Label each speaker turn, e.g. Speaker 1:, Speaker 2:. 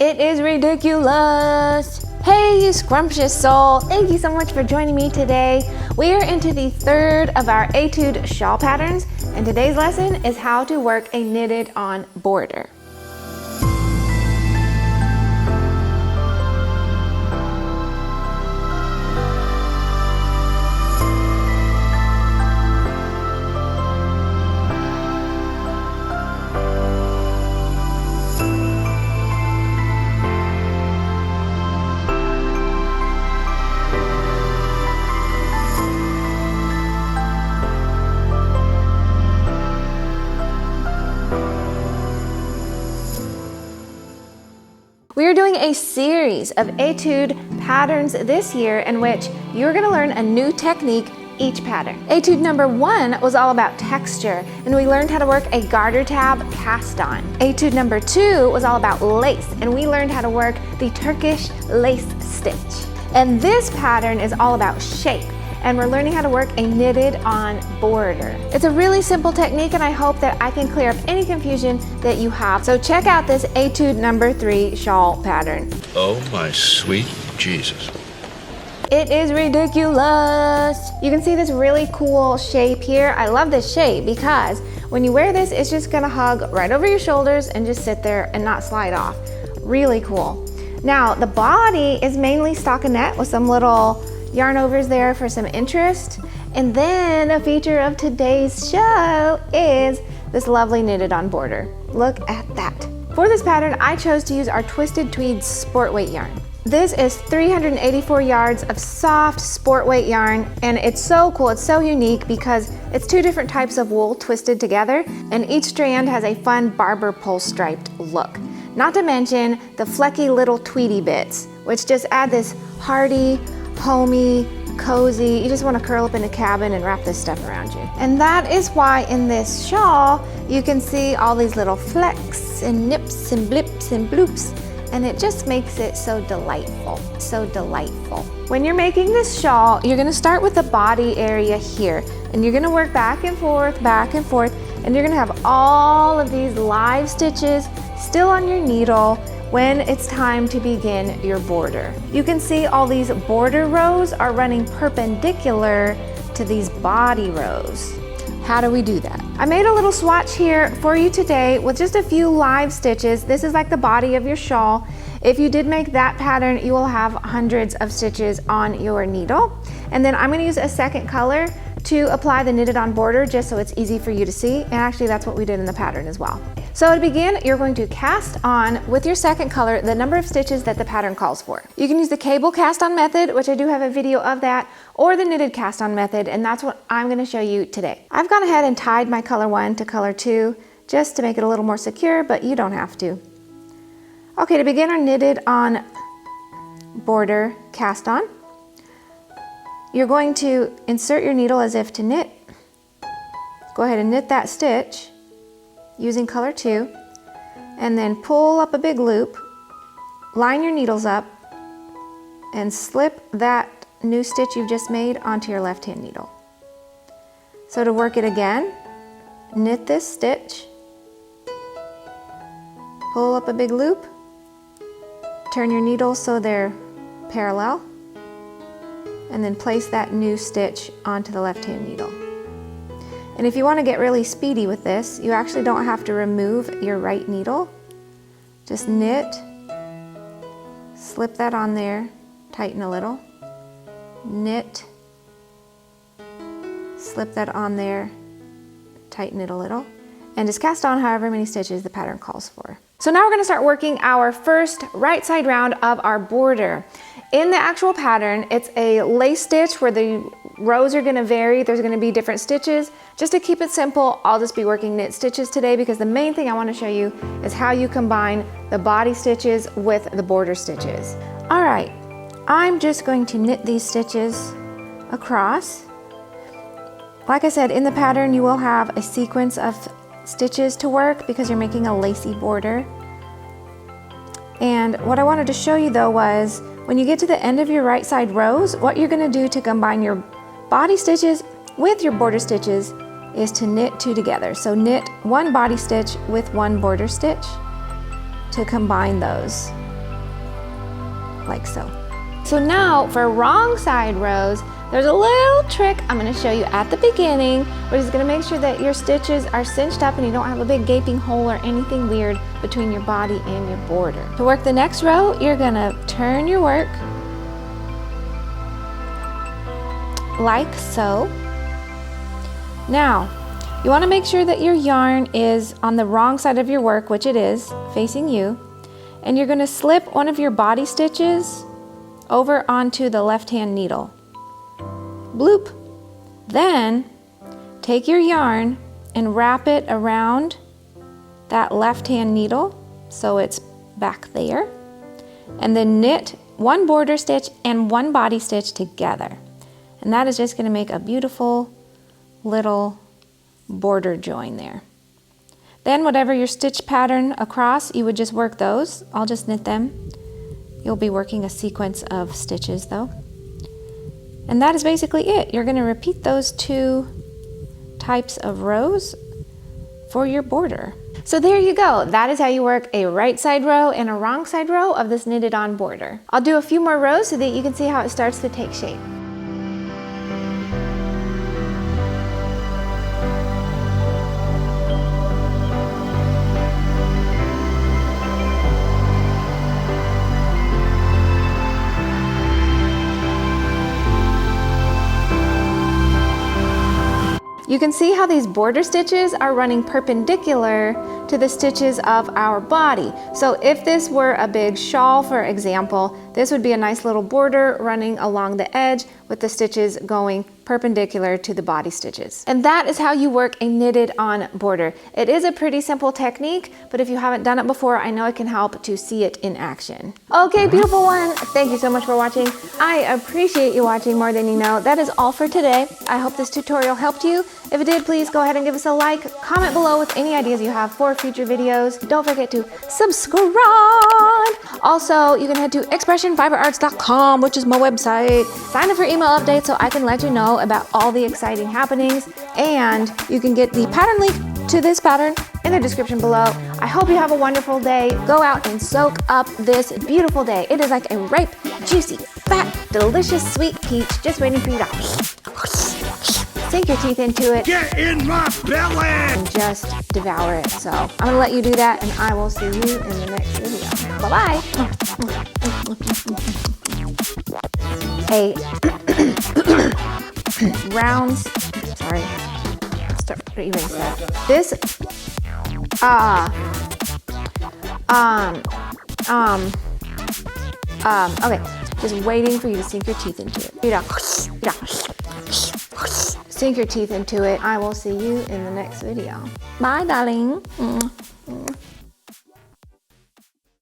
Speaker 1: It is ridiculous. Hey, you scrumptious soul. Thank you so much for joining me today. We are into the third of our Etude shawl patterns, and today's lesson is how to work a knitted on border. We are doing a series of Etude patterns this year in which you're going to learn a new technique each pattern. Etude number 1 was all about texture, and we learned how to work a garter tab cast on. Etude number 2 was all about lace, and we learned how to work the Turkish lace stitch. And this pattern is all about shape, and we're learning how to work a knitted on border. It's a really simple technique, and I hope that I can clear up any confusion that you have. So check out this Etude number 3 shawl pattern.
Speaker 2: Oh my sweet Jesus.
Speaker 1: It is ridiculous. You can see this really cool shape here. I love this shape because when you wear this, it's just gonna hug right over your shoulders and just sit there and not slide off. Really cool. Now, the body is mainly stockinette with some little yarn overs there for some interest. And then a feature of today's show is this lovely knitted on border. Look at that. For this pattern, I chose to use our Twisted Tweed Sport weight yarn. This is 384 yards of soft sport weight yarn, and it's so cool, it's so unique because it's 2 different types of wool twisted together, and each strand has a fun barber pole striped look. Not to mention the flecky little tweedy bits, which just add this hearty, homey, cozy, you just want to curl up in a cabin and wrap this stuff around you. And that is why in this shawl, you can see all these little flecks and nips and blips and bloops, and it just makes it so delightful, so delightful. When you're making this shawl, you're gonna start with the body area here, and you're gonna work back and forth, and you're gonna have all of these live stitches still on your needle when it's time to begin your border. You can see all these border rows are running perpendicular to these body rows. How do we do that? I made a little swatch here for you today with just a few live stitches. This is like the body of your shawl. If you did make that pattern, you will have hundreds of stitches on your needle. And then I'm gonna use a second color to apply the knitted on border just so it's easy for you to see. And actually that's what we did in the pattern as well. So to begin, you're going to cast on with your second color the number of stitches that the pattern calls for. You can use the cable cast on method, which I do have a video of that, or the knitted cast on method, and that's what I'm gonna show you today. I've gone ahead and tied my color 1 to color 2 just to make it a little more secure, but you don't have to. Okay, to begin our knitted on border cast on, you're going to insert your needle as if to knit. Go ahead and knit that stitch using color 2, and then pull up a big loop, line your needles up, and slip that new stitch you've just made onto your left hand needle. So to work it again, knit this stitch, pull up a big loop, turn your needles so they're parallel, and then place that new stitch onto the left hand needle. And if you want to get really speedy with this, you actually don't have to remove your right needle. Just knit, slip that on there, tighten a little, knit, slip that on there, tighten it a little, and just cast on however many stitches the pattern calls for. So now we're going to start working our first right side round of our border. In the actual pattern, it's a lace stitch where the rows are going to vary. There's going to be different stitches. Just to keep it simple, I'll just be working knit stitches today because the main thing I want to show you is how you combine the body stitches with the border stitches. All right, I'm just going to knit these stitches across. Like I said, in the pattern, you will have a sequence of stitches to work because you're making a lacy border. And what I wanted to show you though was when you get to the end of your right side rows, what you're going to do to combine your body stitches with your border stitches is to knit 2 together. So knit 1 body stitch with 1 border stitch to combine those. like so. So now for wrong side rows, there's a little trick I'm gonna show you at the beginning, which is gonna make sure that your stitches are cinched up and you don't have a big gaping hole or anything weird between your body and your border. To work the next row, you're gonna turn your work like so. Now, you wanna make sure that your yarn is on the wrong side of your work, which it is, facing you, and you're gonna slip one of your body stitches over onto the left-hand needle. Bloop. Then take your yarn and wrap it around that left-hand needle so it's back there, and then knit one border stitch and one body stitch together. And that is just going to make a beautiful little border join there. Then whatever your stitch pattern across, you would just work those. I'll just knit them. You'll be working a sequence of stitches though. And that is basically it. You're going to repeat those 2 types of rows for your border. So there you go. That is how you work a right side row and a wrong side row of this knitted on border. I'll do a few more rows so that you can see how it starts to take shape. You can see how these border stitches are running perpendicular to the stitches of our body. So if this were a big shawl, for example, this would be a nice little border running along the edge with the stitches going perpendicular to the body stitches. And that is how you work a knitted on border. It is a pretty simple technique, but if you haven't done it before, I know it can help to see it in action. Okay, beautiful one, thank you so much for watching. I appreciate you watching more than you know. That is all for today. I hope this tutorial helped you. If it did, please go ahead and give us a like, comment below with any ideas you have for future videos. Don't forget to subscribe. Also, you can head to expressionfiberarts.com, which is my website. Sign up for email updates so I can let you know about all the exciting happenings. And you can get the pattern link to this pattern in the description below. I hope you have a wonderful day. Go out and soak up this beautiful day. It is like a ripe, juicy, fat, delicious, sweet peach just waiting for you to sink your teeth into it.
Speaker 2: Get in my belly!
Speaker 1: And just devour it. So I'm gonna let you do that, and I will see you in the next video. Bye-bye. Hey, rounds, sorry, start erase that. This, okay, just waiting for you to sink your teeth into it. Sink your teeth into it. I will see you in the next video. Bye, darling.